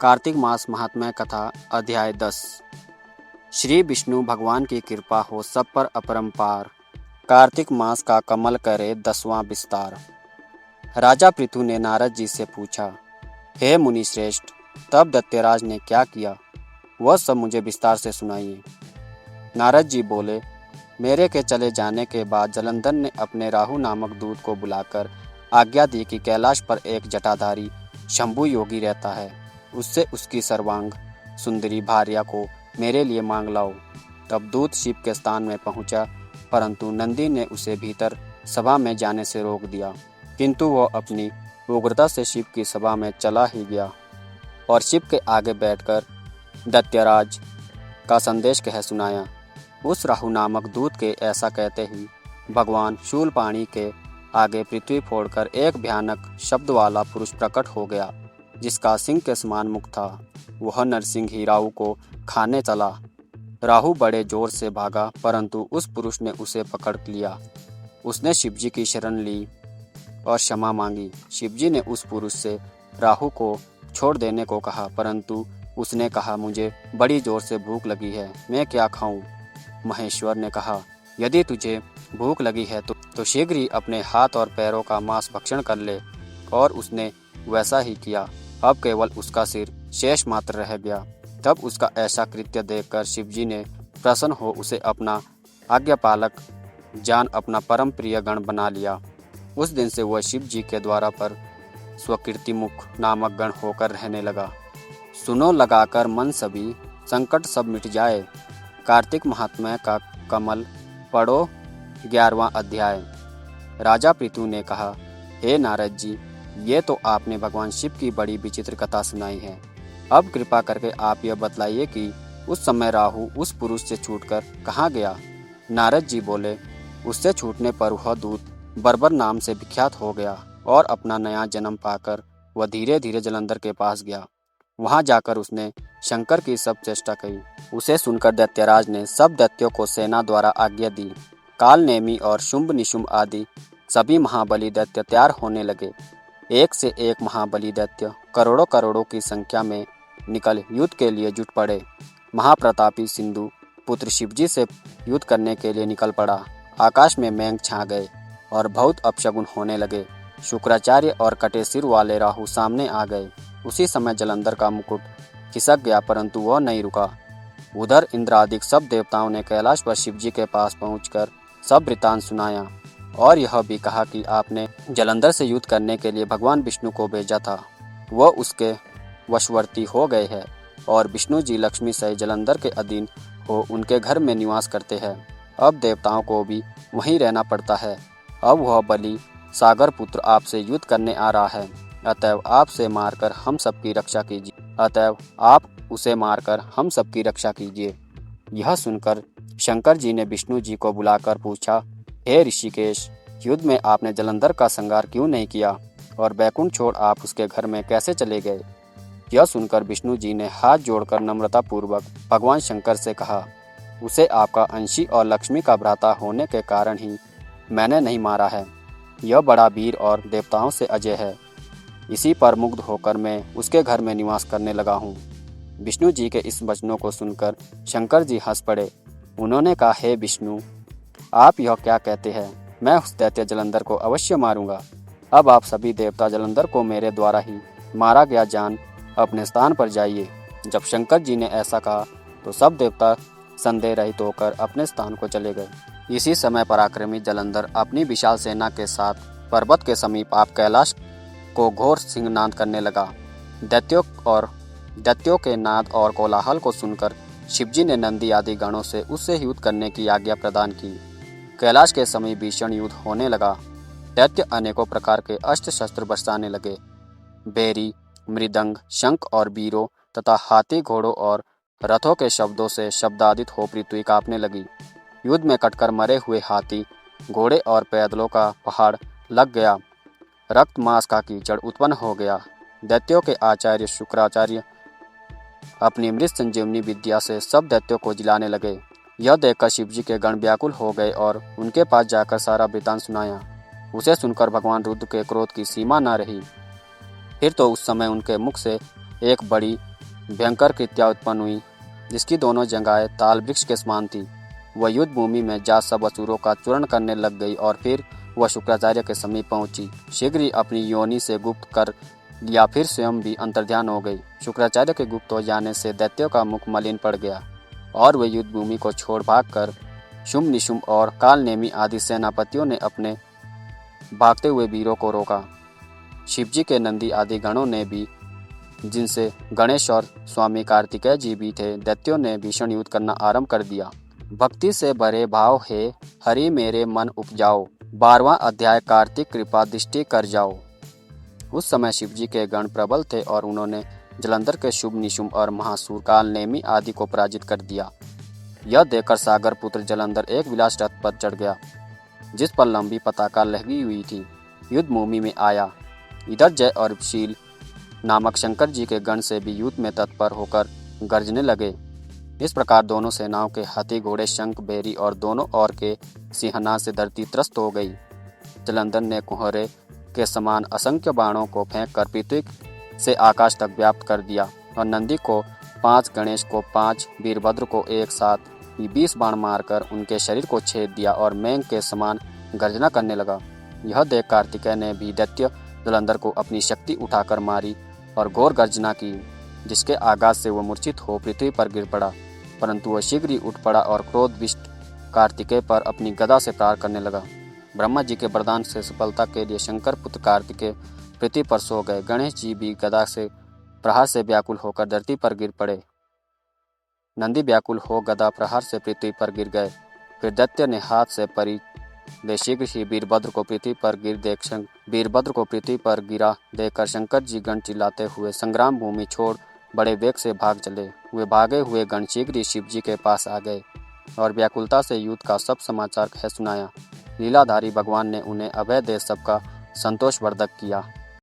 कार्तिक मास महात्म्य कथा अध्याय 10। श्री विष्णु भगवान की कृपा हो सब पर अपरंपार। कार्तिक मास का कमल करे 10वां विस्तार। राजा पृथु ने नारद जी से पूछा, हे मुनि श्रेष्ठ, तब दैत्यराज ने क्या किया, वह सब मुझे विस्तार से सुनाइए। नारद जी बोले, मेरे के चले जाने के बाद जलंधर ने अपने राहु नामक दूत को बुलाकर आज्ञा दी कि कैलाश पर एक जटाधारी शंभु योगी रहता है, उससे उसकी सर्वांग सुंदरी भार्या को मेरे लिए मांग लाओ। तब दूत शिव के स्थान में पहुंचा, परंतु नंदी ने उसे भीतर सभा में जाने से रोक दिया, किंतु वह अपनी उग्रता से शिव की सभा में चला ही गया और शिव के आगे बैठकर दैत्यराज का संदेश कह सुनाया। उस राहु नामक दूत के ऐसा कहते ही भगवान शूलपाणी के आगे पृथ्वी फोड़कर एक भयानक शब्द वाला पुरुष प्रकट हो गया, जिसका सिंह के समान मुख था। वह नरसिंह ही राहु को खाने चला। राहु बड़े जोर से भागा, परंतु उस पुरुष ने उसे पकड़ लिया। उसने शिवजी की शरण ली और क्षमा मांगी। शिवजी ने उस पुरुष से राहु को छोड़ देने को कहा, परंतु उसने कहा, मुझे बड़ी जोर से भूख लगी है, मैं क्या खाऊं? महेश्वर ने कहा, यदि तुझे भूख लगी है तो शीघ्र ही अपने हाथ और पैरों का मांस भक्षण कर ले। और उसने वैसा ही किया। अब केवल उसका सिर शेष मात्र रह गया। तब उसका ऐसा कृत्य देखकर शिवजी ने प्रसन्न हो उसे अपना आज्ञापालक जान अपना परम प्रिय गण बना लिया। उस दिन से वह शिवजी के द्वारा पर स्वकीर्तिमुख नामक गण होकर रहने लगा। सुनो लगाकर मन सभी, संकट सब मिट जाए। कार्तिक महात्म्य का कमल पढ़ो 11वां अध्याय। राजा पृथु ने कहा, हे नारद जी, ये तो आपने भगवान शिव की बड़ी विचित्र कथा सुनाई है। अब कृपा करके आप यह बतलाइए कि उस समय राहु उस पुरुष से छूटकर कहाँ गया? नारद जी बोले, उससे छूटने पर वह दूत बर्बर नाम से विख्यात हो गया और अपना नया जन्म पाकर वह धीरे धीरे जलंधर के पास गया। वहां जाकर उसने शंकर की सब चेष्टा की। उसे सुनकर दैत्यराज ने सब दैत्यों को सेना द्वारा आज्ञा दी। काल नेमी और शुंभ निशुंभ आदि सभी महाबली दैत्य तैयार होने लगे। एक से एक महाबली दैत्य करोड़ों करोड़ों की संख्या में निकल युद्ध के लिए जुट पड़े। महाप्रतापी सिंधु पुत्र शिवजी से युद्ध करने के लिए निकल पड़ा। आकाश में मेघ छा गए और बहुत अपशगुन होने लगे। शुक्राचार्य और कटे सिर वाले राहु सामने आ गए। उसी समय जलंधर का मुकुट खिसक गया, परंतु वह नहीं रुका। उधर इंद्रादिक सब देवताओं ने कैलाश पर शिवजी के पास पहुंचकर सब वृतांत सुनाया और यह भी कहा कि आपने जलंधर से युद्ध करने के लिए भगवान विष्णु को भेजा था। वह उसके वशवर्ती हो गए हैं और विष्णु जी लक्ष्मी सहित जलंधर के अधीन हो उनके घर में निवास करते हैं। अब देवताओं को भी वहीं रहना पड़ता है। अब वह बलि सागर पुत्र आपसे युद्ध करने आ रहा है, अतएव आपसे मारकर हम सबकी रक्षा कीजिए। अतएव आप उसे मारकर हम सबकी रक्षा कीजिए। यह सुनकर शंकर जी ने विष्णु जी को बुलाकर पूछा, हे ऋषिकेश, युद्ध में आपने जलंधर का संहार क्यों नहीं किया और बैकुंठ छोड़ आप उसके घर में कैसे चले गए? यह सुनकर विष्णु जी ने हाथ जोड़कर नम्रता पूर्वक भगवान शंकर से कहा, उसे आपका अंशी और लक्ष्मी का भ्राता होने के कारण ही मैंने नहीं मारा है। यह बड़ा वीर और देवताओं से अजय है। इसी पर मुग्ध होकर मैं उसके घर में निवास करने लगा हूँ। विष्णु जी के इस वचनों को सुनकर शंकर जी हंस पड़े। उन्होंने कहा, हे विष्णु, आप यह क्या कहते हैं? मैं उस दैत्य जलंधर को अवश्य मारूंगा। अब आप सभी देवता जलंधर को मेरे द्वारा ही मारा गया जान अपने स्थान पर जाइए। जब शंकर जी ने ऐसा कहा तो सब देवता संदेह रहित होकर अपने स्थान को चले गए। इसी समय पराक्रमी जलंधर अपनी विशाल सेना के साथ पर्वत के समीप आप कैलाश को घोर सिंहनाद करने लगा। दैत्यों के नाद और कोलाहल को सुनकर शिवजी ने नंदी आदि गणों से उससे युद्ध करने की आज्ञा प्रदान की। कैलाश के समीप भीषण युद्ध होने लगा। दैत्य अनेकों प्रकार के अस्त्र शस्त्र बरसाने लगे। बेरी, मृदंग, शंख और बीरों तथा हाथी, घोड़ों और रथों के शब्दों से शब्दादित हो पृथ्वी कांपने लगी। युद्ध में कटकर मरे हुए हाथी, घोड़े और पैदलों का पहाड़ लग गया। रक्त मांस का कीचड़ उत्पन्न हो गया। दैत्यों के आचार्य शुक्राचार्य अपनी मृत संजीवनी विद्या से सब दैत्यों को जिलाने लगे। यह देखकर शिवजी के गण व्याकुल हो गए और उनके पास जाकर सारा वृतांत सुनाया। उसे सुनकर भगवान रुद्र के क्रोध की सीमा न रही। फिर तो उस समय उनके मुख से एक बड़ी भयंकर कृत्या उत्पन्न हुई, जिसकी दोनों जगहें ताल वृक्ष के समान थी। वह युद्ध भूमि में जा सब असुरों का चूर्ण करने लग गई और फिर वह शुक्राचार्य के समीप पहुंची। शीघ्र ही अपनी योनि से गुप्त कर लिया, फिर स्वयं भी अंतर्ध्यान हो गई। शुक्राचार्य के गुप्त हो जाने से दैत्यों का मुख मलिन पड़ गया और वे युद्ध भूमि को छोड़ भागकर शुंभ निशुंभ और कालनेमी आदि सेनापतियों ने अपने भागते हुए वीरों को रोका। शिवजी के नंदी आदि गणों ने भी, जिनसे गणेश और स्वामी कार्तिकेय जी भी थे, दैत्यों ने भीषण युद्ध करना आरंभ कर दिया। भक्ति से भरे भाव है हरि मेरे मन उपजाओ, 12वां अध्याय कार्तिक कृपा दृष्टि कर जाओ। उस समय शिवजी के गण प्रबल थे और उन्होंने जलंधर के शुभ निशुंभ और महासुर कालनेमी आदि को पराजित कर दिया। यह देखकर सागर पुत्र जलंधर एक विलास रथ पर चढ़ गया, जिस पर लंबी पताका लगी हुई थी, युद्ध भूमि में आया। इधर जय और शील नामक शंकर जी के गण से भी युद्ध में तत्पर होकर गरजने लगे। इस प्रकार दोनों सेनाओं के हाथी घोड़े शंख बेरी और दोनों ओर के सिंहनाद से धरती त्रस्त हो गई। जलंधर ने कुहरे के समान असंख्य बाणों को फेंक कर पृथ्वी से आकाश तक व्याप्त कर दिया और नंदी को 5, गणेश को 5, वीरभद्र को एक साथ 20 बाण मारकर उनके शरीर को छेद दिया और मेघ के समान गर्जना करने लगा। यह देख कार्तिकेय ने भी दैत्य जलंधर को अपनी शक्ति उठाकर मारी और घोर गर्जना की, जिसके आघात से वह मूर्छित हो पृथ्वी पर गिर पड़ा। परंतु वह शीघ्र ही उठ पड़ा और क्रोधविष्ट कार्तिकेय पर अपनी गदा से प्रहार करने लगा। ब्रह्मा जी के वरदान से सफलता के लिए शंकर पुत्र कार्तिकेय पृथ्वी पर सो गए। गणेश जी भी गदा से प्रहार से व्याकुल होकर धरती पर गिर पड़े। नंदी व्याकुल हो गदा प्रहार से पृथ्वी पर गिर गए। फिर दैत्य ने हाथ से परी ले शीघ्र ही वीरभद्र को पृथ्वी पर गिरा देखकर शंकर जी गण चिल्लाते हुए संग्राम भूमि छोड़ बड़े वेग से भाग चले। वे भागे हुए गण शीघ्र ही शिव जी के पास आ गए और व्याकुलता से युद्ध का सब समाचार कह सुनाया। लीलाधारी भगवान ने उन्हें अभय दे सबका संतोषवर्धक किया।